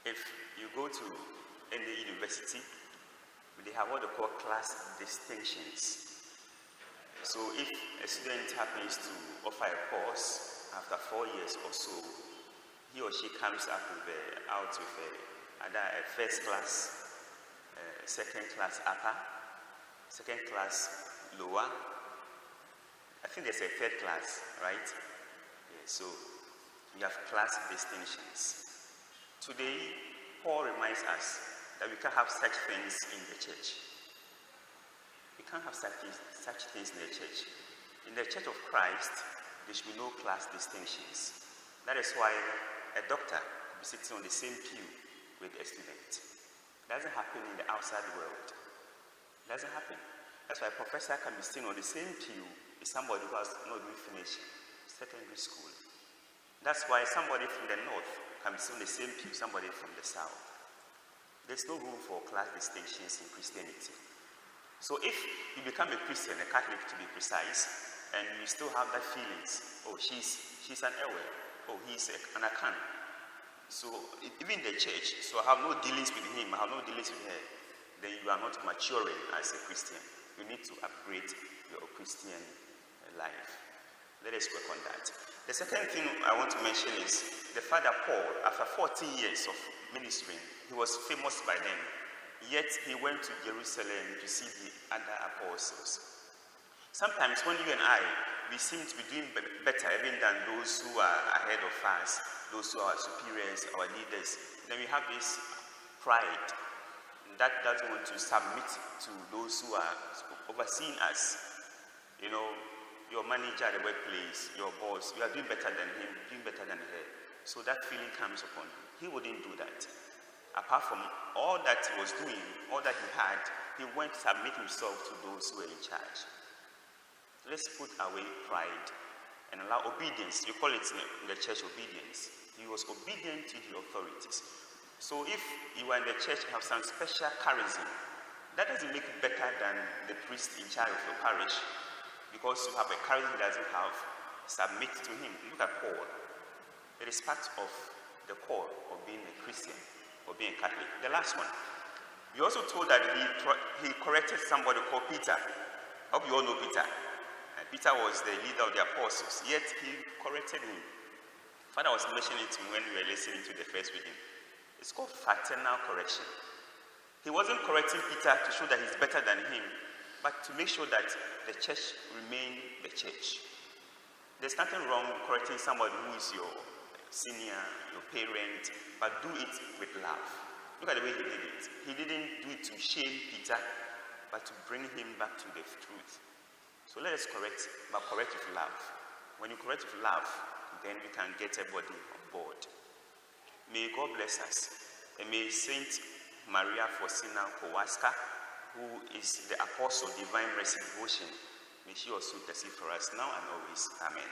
If you go to any university, they have what they call class distinctions. So if a student happens to offer a course after 4 years or so, he or she comes out with either a first class, second class upper, second class lower. I think there's a third class, right? Yeah, so we have class distinctions. Today, Paul reminds us that we can't have such things in the church. We can't have such things in the church. In the Church of Christ, there should be no class distinctions. That is why a doctor could be sitting on the same pew with a student. It doesn't happen in the outside world. It doesn't happen. That's why a professor can be sitting on the same pew with somebody who has not even finished secondary school. That's why somebody from the north can be sitting on the same pew with somebody from the south. There's no room for class distinctions in Christianity. So if you become a Christian, a Catholic to be precise, and you still have that feelings, oh, she's an Ewe, oh, he's an Akan. So even in the church, so I have no dealings with him, I have no dealings with her, then you are not maturing as a Christian. You need to upgrade your Christian life. Let us work on that. The second thing I want to mention is the fact that Paul, after 40 years of ministering, he was famous by then. Yet he went to Jerusalem to see the other apostles. Sometimes when you and I, we seem to be doing better even than those who are ahead of us, those who are superiors, our leaders. Then we have this pride that doesn't want to submit to those who are overseeing us. You know, your manager at the workplace, your boss, you are doing better than him, doing better than her. So that feeling comes upon you. He wouldn't do that. Apart from all that he was doing, all that he had, he went to submit himself to those who were in charge. Let's put away pride and allow obedience. You call it in the church obedience. He was obedient to the authorities. So if you are in the church and have some special charism, that doesn't make it better than the priest in charge of your parish, because you have a charism that doesn't have, submit to him. Look at Paul. It is part of the core of being a Christian or being a Catholic. The last one. We also told that he corrected somebody called Peter. I hope you all know Peter. Peter was the leader of the apostles, yet he corrected him. Father was mentioning it to me when we were listening to the first reading. It's called fraternal correction. He wasn't correcting Peter to show that he's better than him, but to make sure that the church remain the church. There's nothing wrong with correcting somebody who is your senior, your parent, but do it with love. Look at the way he did it. He didn't do it to shame Peter, but to bring him back to the truth. So let us correct, but correct with love. When you correct with love, then we can get everybody on board. May God bless us. And may Saint Maria Faustina Kowalska, who is the Apostle of Divine Mercy Devotion, may she also intercede for us now and always. Amen.